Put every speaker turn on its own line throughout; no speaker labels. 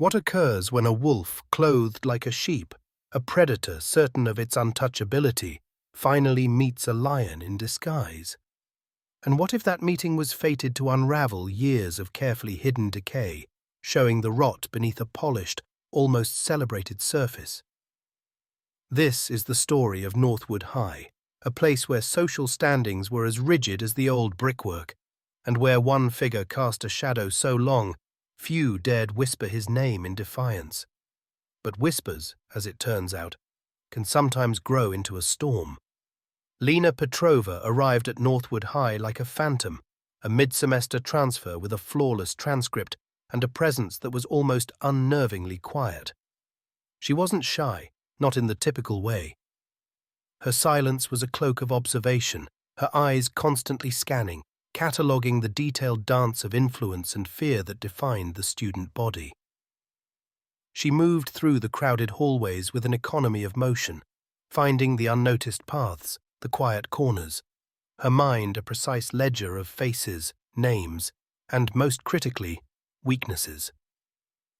What occurs when a wolf, clothed like a sheep, a predator certain of its untouchability, finally meets a lion in disguise? And what if that meeting was fated to unravel years of carefully hidden decay, showing the rot beneath a polished, almost celebrated surface? This is the story of Northwood High, a place where social standings were as rigid as the old brickwork, and where one figure cast a shadow so long few dared whisper his name in defiance. But whispers, as it turns out, can sometimes grow into a storm. Lena Petrova arrived at Northwood High like a phantom, a mid-semester transfer with a flawless transcript and a presence that was almost unnervingly quiet. She wasn't shy, not in the typical way. Her silence was a cloak of observation, her eyes constantly scanning, cataloguing the detailed dance of influence and fear that defined the student body. She moved through the crowded hallways with an economy of motion, finding the unnoticed paths, the quiet corners, her mind a precise ledger of faces, names, and, most critically, weaknesses.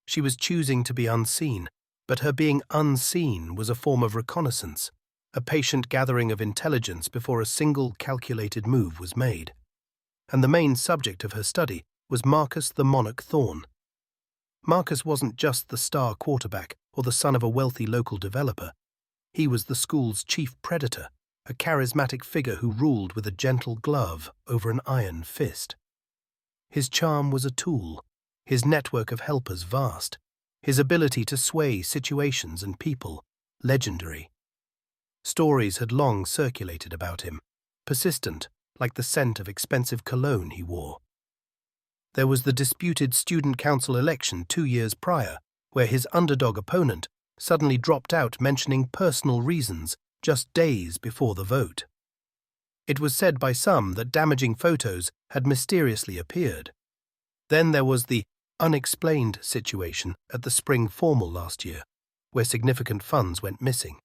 She was choosing to be unseen, but her being unseen was a form of reconnaissance, a patient gathering of intelligence before a single calculated move was made. And the main subject of her study was Marcus the Monarch Thorne. Marcus wasn't just the star quarterback or the son of a wealthy local developer. He was the school's chief predator, a charismatic figure who ruled with a gentle glove over an iron fist. His charm was a tool, his network of helpers vast, his ability to sway situations and people legendary. Stories had long circulated about him, persistent, like the scent of expensive cologne he wore. There was the disputed student council election 2 years prior, where his underdog opponent suddenly dropped out mentioning personal reasons just days before the vote. It was said by some that damaging photos had mysteriously appeared. Then there was the unexplained situation at the spring formal last year, where significant funds went missing,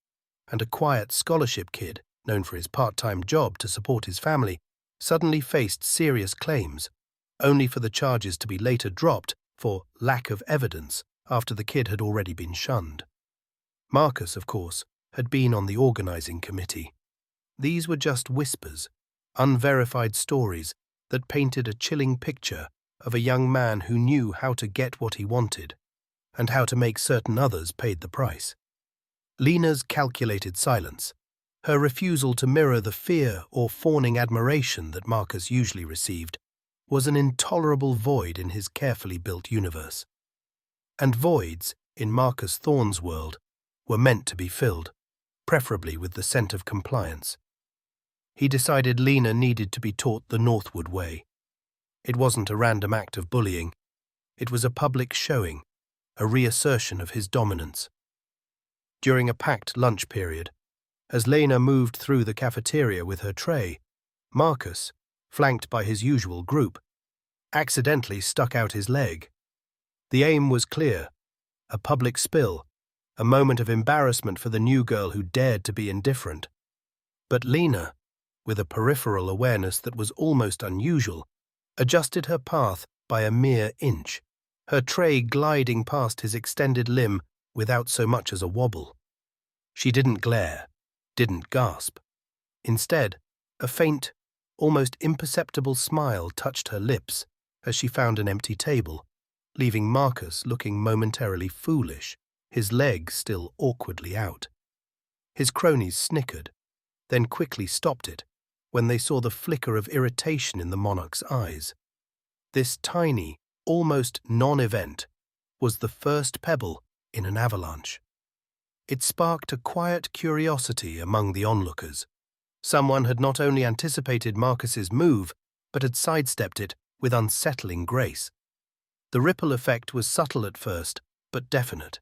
and a quiet scholarship kid, known for his part-time job to support his family, suddenly faced serious claims, only for the charges to be later dropped for lack of evidence after the kid had already been shunned. Marcus, of course, had been on the organizing committee. These were just whispers, unverified stories that painted a chilling picture of a young man who knew how to get what he wanted and how to make certain others paid the price. Lena's calculated silence, her refusal to mirror the fear or fawning admiration that Marcus usually received, was an intolerable void in his carefully built universe. And voids, in Marcus Thorne's world, were meant to be filled, preferably with the scent of compliance. He decided Lena needed to be taught the Northwood way. It wasn't a random act of bullying. It was a public showing, a reassertion of his dominance. During a packed lunch period, as Lena moved through the cafeteria with her tray, Marcus, flanked by his usual group, accidentally stuck out his leg. The aim was clear: a public spill, a moment of embarrassment for the new girl who dared to be indifferent. But Lena, with a peripheral awareness that was almost unusual, adjusted her path by a mere inch, her tray gliding past his extended limb without so much as a wobble. She didn't glare, didn't gasp. Instead, a faint, almost imperceptible smile touched her lips as she found an empty table, leaving Marcus looking momentarily foolish, his leg still awkwardly out. His cronies snickered, then quickly stopped it when they saw the flicker of irritation in the monarch's eyes. This tiny, almost non-event was the first pebble in an avalanche. It sparked a quiet curiosity among the onlookers. Someone had not only anticipated Marcus's move, but had sidestepped it with unsettling grace. The ripple effect was subtle at first, but definite.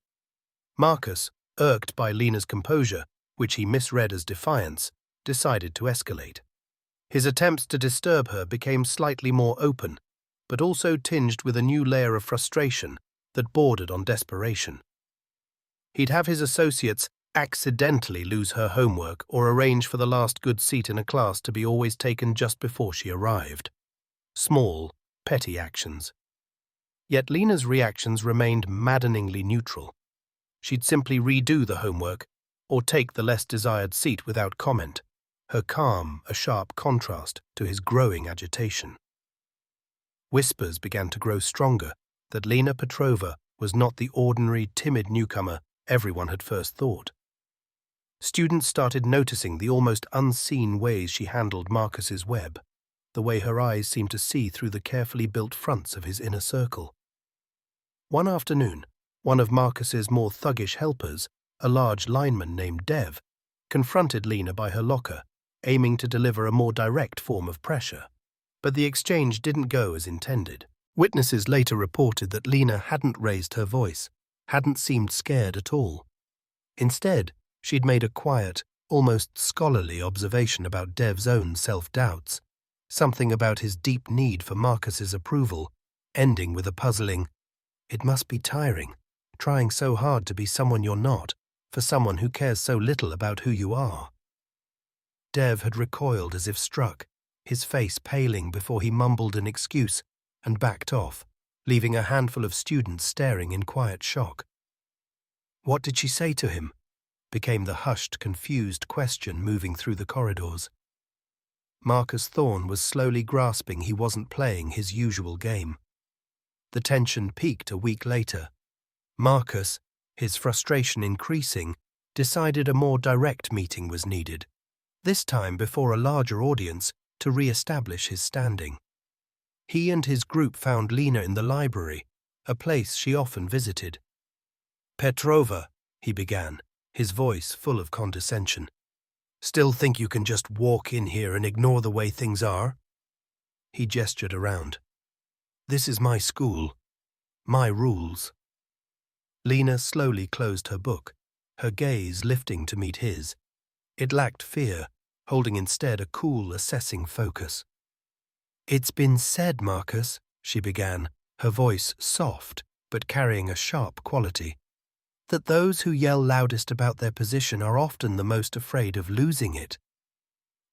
Marcus, irked by Lena's composure, which he misread as defiance, decided to escalate. His attempts to disturb her became slightly more open, but also tinged with a new layer of frustration that bordered on desperation. He'd have his associates accidentally lose her homework or arrange for the last good seat in a class to be always taken just before she arrived. Small, petty actions. Yet Lena's reactions remained maddeningly neutral. She'd simply redo the homework or take the less desired seat without comment, her calm a sharp contrast to his growing agitation. Whispers began to grow stronger that Lena Petrova was not the ordinary, timid newcomer everyone had first thought. Students started noticing the almost unseen ways she handled Marcus's web, the way her eyes seemed to see through the carefully built fronts of his inner circle. One afternoon, one of Marcus's more thuggish helpers, a large lineman named Dev, confronted Lena by her locker, aiming to deliver a more direct form of pressure. But the exchange didn't go as intended. Witnesses later reported that Lena hadn't raised her voice, hadn't seemed scared at all. Instead, she'd made a quiet, almost scholarly observation about Dev's own self-doubts, something about his deep need for Marcus's approval, ending with a puzzling, "It must be tiring, trying so hard to be someone you're not, for someone who cares so little about who you are." Dev had recoiled as if struck, his face paling before he mumbled an excuse and backed off, leaving a handful of students staring in quiet shock. "What did she say to him?" became the hushed, confused question moving through the corridors. Marcus Thorne was slowly grasping he wasn't playing his usual game. The tension peaked a week later. Marcus, his frustration increasing, decided a more direct meeting was needed, this time before a larger audience, to re-establish his standing. He and his group found Lena in the library, a place she often visited. "Petrova," he began, his voice full of condescension. "Still think you can just walk in here and ignore the way things are?" He gestured around. "This is my school. My rules." Lena slowly closed her book, her gaze lifting to meet his. It lacked fear, holding instead a cool, assessing focus. "It's been said, Marcus," she began, her voice soft but carrying a sharp quality, "that those who yell loudest about their position are often the most afraid of losing it.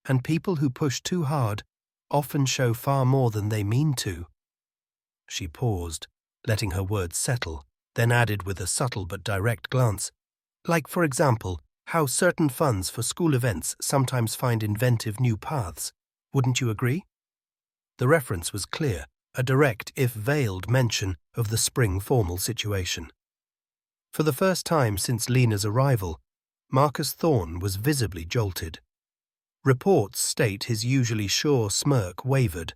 And people who push too hard often show far more than they mean to." She paused, letting her words settle, then added with a subtle but direct glance, "Like, for example, how certain funds for school events sometimes find inventive new paths. Wouldn't you agree?" The reference was clear, a direct, if veiled, mention of the spring formal situation. For the first time since Lena's arrival, Marcus Thorne was visibly jolted. Reports state his usually sure smirk wavered,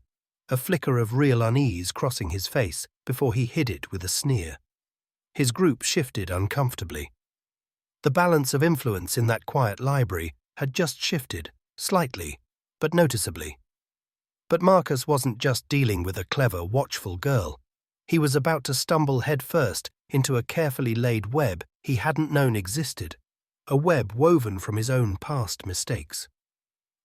a flicker of real unease crossing his face before he hid it with a sneer. His group shifted uncomfortably. The balance of influence in that quiet library had just shifted, slightly, but noticeably. But Marcus wasn't just dealing with a clever, watchful girl. He was about to stumble headfirst into a carefully laid web he hadn't known existed, a web woven from his own past mistakes.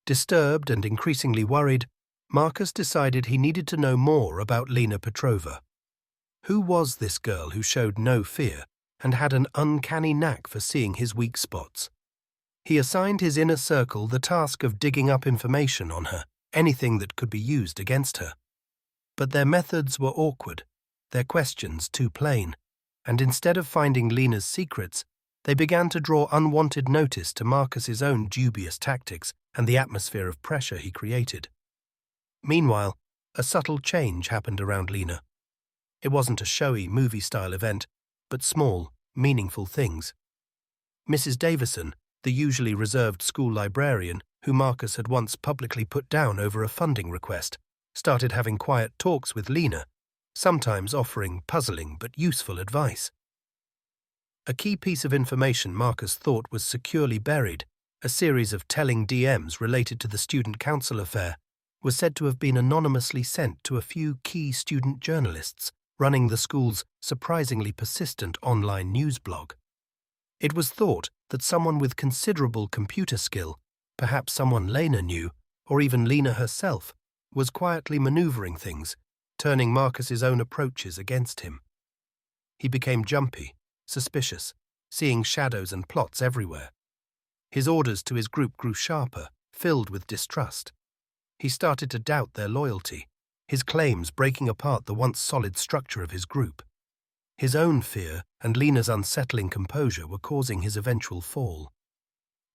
Disturbed and increasingly worried, Marcus decided he needed to know more about Lena Petrova. Who was this girl who showed no fear and had an uncanny knack for seeing his weak spots? He assigned his inner circle the task of digging up information on her, anything that could be used against her. But their methods were awkward, their questions too plain, and instead of finding Lena's secrets, they began to draw unwanted notice to Marcus's own dubious tactics and the atmosphere of pressure he created. Meanwhile, a subtle change happened around Lena. It wasn't a showy, movie-style event, but small, meaningful things. Mrs. Davison, the usually reserved school librarian who Marcus had once publicly put down over a funding request, started having quiet talks with Lena, sometimes offering puzzling but useful advice. A key piece of information Marcus thought was securely buried, a series of telling DMs related to the student council affair, was said to have been anonymously sent to a few key student journalists running the school's surprisingly persistent online news blog. It was thought that someone with considerable computer skill, perhaps someone Lena knew, or even Lena herself, was quietly maneuvering things, turning Marcus's own approaches against him. He became jumpy, suspicious, seeing shadows and plots everywhere. His orders to his group grew sharper, filled with distrust. He started to doubt their loyalty, his claims breaking apart the once solid structure of his group. His own fear and Lena's unsettling composure were causing his eventual fall.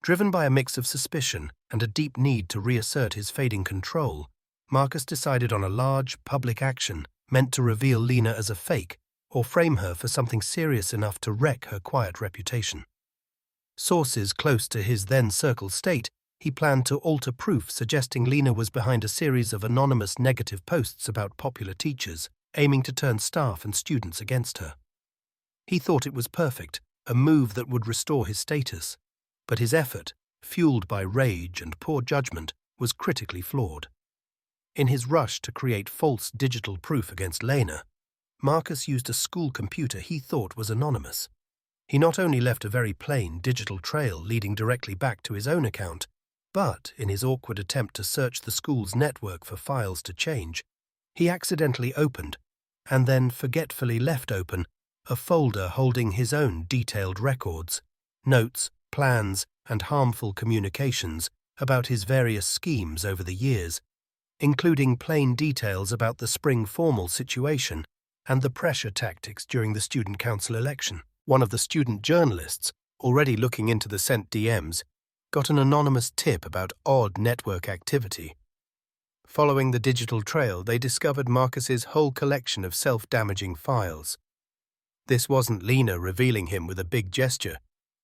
Driven by a mix of suspicion and a deep need to reassert his fading control, Marcus decided on a large, public action meant to reveal Lena as a fake or frame her for something serious enough to wreck her quiet reputation. Sources close to his then-circle state, he planned to alter proof suggesting Lena was behind a series of anonymous negative posts about popular teachers, aiming to turn staff and students against her. He thought it was perfect, a move that would restore his status, but his effort, fueled by rage and poor judgment, was critically flawed. In his rush to create false digital proof against Lena, Marcus used a school computer he thought was anonymous. He not only left a very plain digital trail leading directly back to his own account, but, in his awkward attempt to search the school's network for files to change, he accidentally opened, and then forgetfully left open, a folder holding his own detailed records, notes, plans, and harmful communications about his various schemes over the years, including plain details about the spring formal situation and the pressure tactics during the student council election. One of the student journalists, already looking into the sent DMs, got an anonymous tip about odd network activity. Following the digital trail, they discovered Marcus's whole collection of self-damaging files. This wasn't Lena revealing him with a big gesture.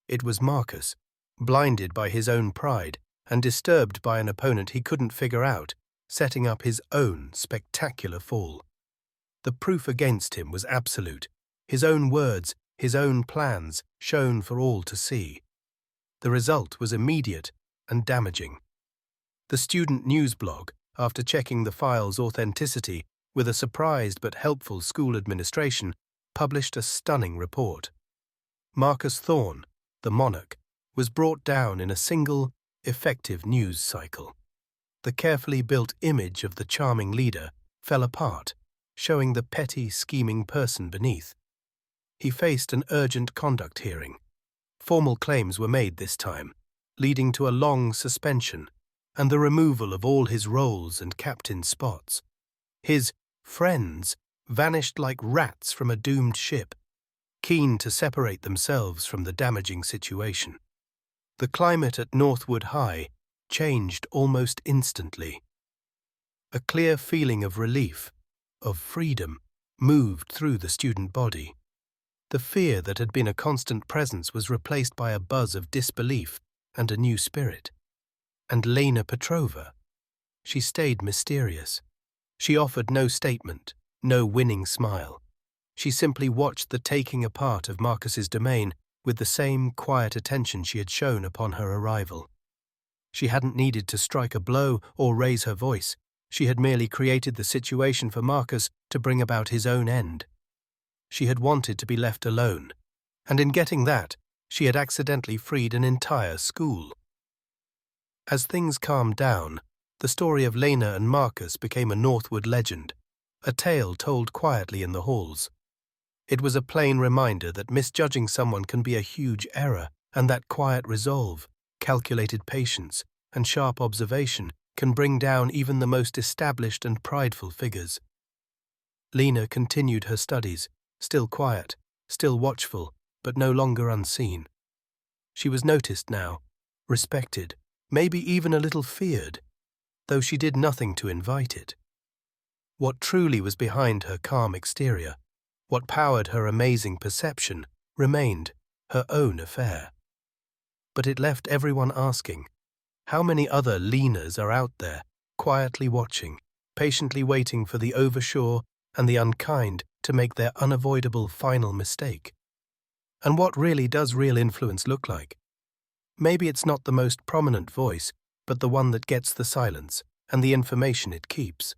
It was Marcus, blinded by his own pride and disturbed by an opponent he couldn't figure out, setting up his own spectacular fall. The proof against him was absolute. His own words, his own plans, shown for all to see. The result was immediate and damaging. The student news blog, after checking the file's authenticity with a surprised but helpful school administration, published a stunning report. Marcus Thorne, the Monarch, was brought down in a single, effective news cycle. The carefully built image of the charming leader fell apart, showing the petty, scheming person beneath. He faced an urgent conduct hearing. Formal claims were made this time, leading to a long suspension and the removal of all his roles and captain spots. His friends vanished like rats from a doomed ship, keen to separate themselves from the damaging situation. The climate at Northwood High changed almost instantly. A clear feeling of relief, of freedom, moved through the student body. The fear that had been a constant presence was replaced by a buzz of disbelief and a new spirit. And Lena Petrova? She stayed mysterious. She offered no statement, no winning smile. She simply watched the taking apart of Marcus's domain with the same quiet attention she had shown upon her arrival. She hadn't needed to strike a blow or raise her voice. She had merely created the situation for Marcus to bring about his own end. She had wanted to be left alone, and in getting that, she had accidentally freed an entire school. As things calmed down, the story of Lena and Marcus became a Northwood legend, a tale told quietly in the halls. It was a plain reminder that misjudging someone can be a huge error, and that quiet resolve, calculated patience, and sharp observation can bring down even the most established and prideful figures. Lena continued her studies, still quiet, still watchful, but no longer unseen. She was noticed now, respected, maybe even a little feared, though she did nothing to invite it. What truly was behind her calm exterior, what powered her amazing perception, remained her own affair. But it left everyone asking, how many other Lenas are out there, quietly watching, patiently waiting for the oversure and the unkind to make their unavoidable final mistake? And what really does real influence look like? Maybe it's not the most prominent voice, but the one that gets the silence and the information it keeps.